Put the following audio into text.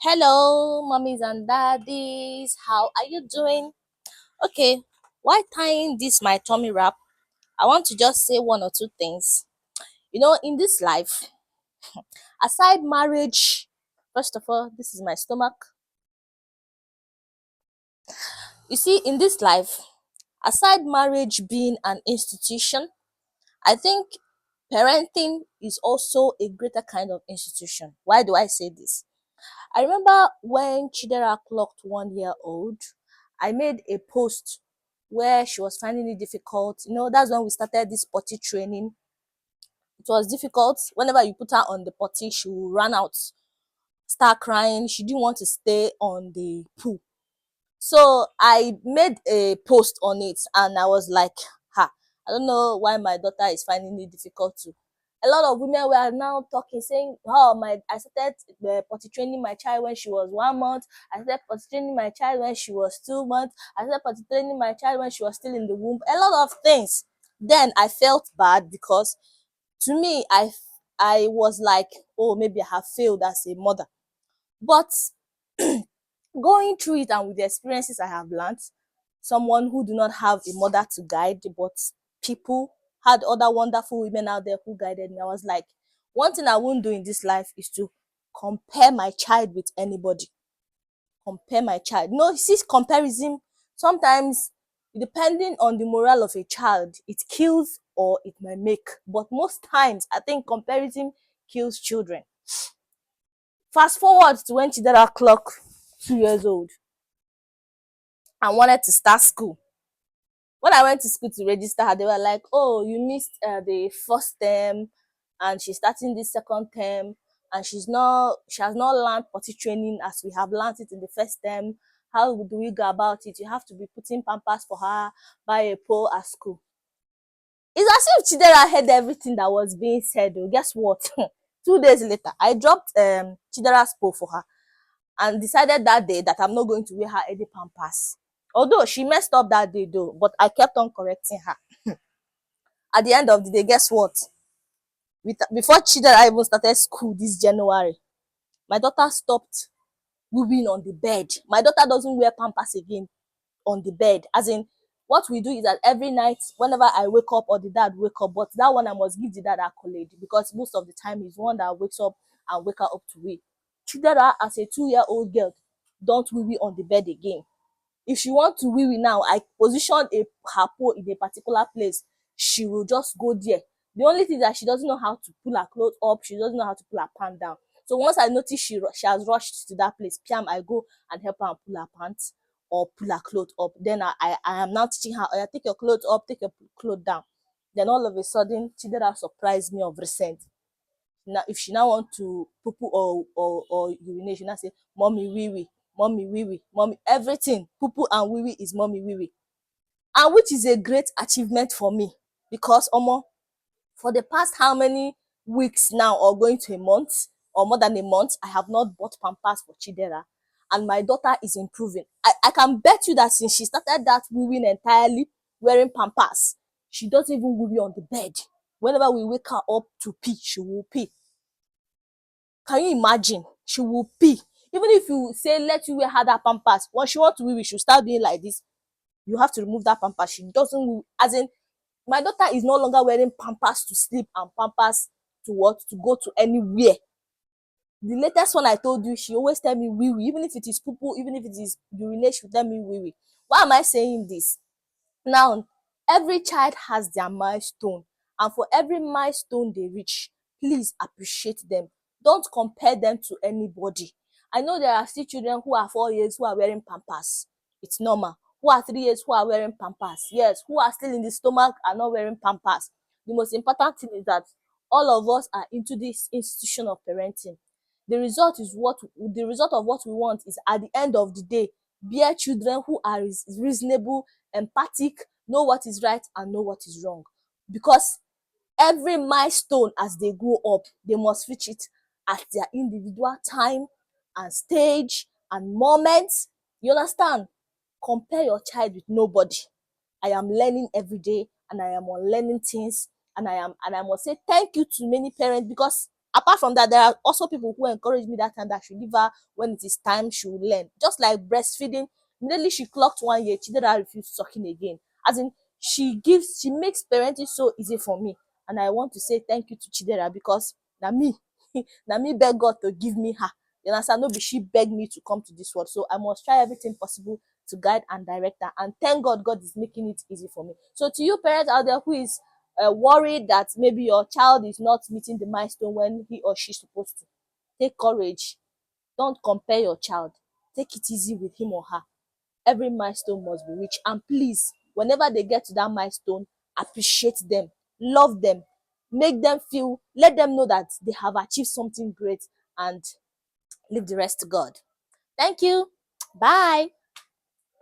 Hello, mummies and daddies. How are you doing? Okay, while tying this my tummy wrap, I want to just say one or two things. In this life, aside marriage, first of all, this is my stomach. You see, in this life, aside marriage being an institution, I think parenting is also a greater kind of institution. Why do I say this? I remember when Chidera clocked 1 year old, I made a post where she was finding it difficult. That's when we started this potty training. It was difficult. Whenever you put her on the potty, she will run out, start crying. She didn't want to stay on the pool. So I made a post on it and I was like, ha, I don't know why my daughter is finding it difficult to. A lot of women were now talking, saying, oh, I started potty training my child when she was 1 month. I started potty training my child when she was 2 months. I started potty training my child when she was still in the womb. A lot of things. Then I felt bad because to me, I was like, oh, maybe I have failed as a mother. But going through it and with the experiences I have learned, someone who do not have a mother to guide, but people had other wonderful women out there who guided me. I was like, one thing I won't do in this life is to compare my child with anybody. Compare my child. No, see, comparison sometimes, depending on the morale of a child, it kills or it may make. But most times, I think comparison kills children. Fast forward to when Chidera clock 2 years old and wanted to start school. When I went to school to register her, they were like, oh, you missed the first term and she's starting this second term and she has not learned potty training as we have learned it in the first term. How do we go about it? You have to be putting pampers for her, buy a pole at school. It's as if Chidera heard everything that was being said. Oh, guess what? 2 days later, I dropped Chidera's pole for her and decided that day that I'm not going to wear her any pampers. Although she messed up that day though, but I kept on correcting her. At the end of the day, guess what? Before Chidera even started school this January, my daughter stopped moving on the bed. My daughter doesn't wear pampers again on the bed. As in, what we do is that every night, whenever I wake up or the dad wake up, but that one I must give the dad accolade because most of the time he's one that wakes up and wake her up to wee. Chidera, as a 2 year old girl, don't wee on the bed again. If she want to wee wee now, I position her pole in a particular place, she will just go there. The only thing that she doesn't know how to pull her clothes up, she doesn't know how to pull her pants down. So once I notice she has rushed to that place, piam, I go and help her and pull her pants or pull her clothes up. Then I am now teaching her, oh yeah, take your clothes up, take your clothes down. Then all of a sudden, Chidera surprised me of recent. Now if she now want to poo poo or urinate, she now say, mommy wee wee, mommy wee wee, mommy, everything poo poo and wee wee is mommy wee wee. And which is a great achievement for me because for the past how many weeks now or going to a month or more than a month, I have not bought pampers for Chidera and my daughter is improving. I can bet you that since she started that weeing entirely, wearing pampers, she doesn't even wee on the bed. Whenever we wake her up to pee, she will pee. Can you imagine? She will pee. Even if you say let you wear her that pampers, when she want to wee, she'll start being like this. You have to remove that pampers. She doesn't wee. As in, my daughter is no longer wearing pampers to sleep and pampers to what? To go to anywhere. The latest one I told you, she always tell me wee wee. Even if it is poo poo, even if it is urinate, she will tell me wee wee. Why am I saying this? Now, every child has their milestone, and for every milestone they reach, please appreciate them. Don't compare them to anybody. I know there are still children who are 4 years who are wearing pampers. It's normal. Who are 3 years who are wearing pampers. Yes, who are still in the stomach are not wearing pampers. The most important thing is that all of us are into this institution of parenting. The result of what we want is at the end of the day, bear children who are reasonable, empathic, know what is right and know what is wrong. Because every milestone as they grow up, they must reach it at their individual time and stage and moment. You understand? Compare your child with nobody. I am learning every day and I am unlearning things and I must say thank you to many parents because Apart from that, there are also people who encourage me that time that I should leave her when it is time she will learn. Just like breastfeeding, immediately she clocked 1 year, Chidera refused sucking again. As in, she makes parenting so easy for me. And I want to say thank you to Chidera because na me, na me beg God to give me her. You understand? No be she beg me to come to this world. So I must try everything possible to guide and direct her. And thank God, God is making it easy for me. So to you parents out there who is worried that maybe your child is not meeting the milestone when he or she is supposed to, take courage. Don't compare your child. Take it easy with him or her. Every milestone must be reached. And please, whenever they get to that milestone, appreciate them, love them, make them feel, let them know that they have achieved something great, and leave the rest to God. Thank you. Bye.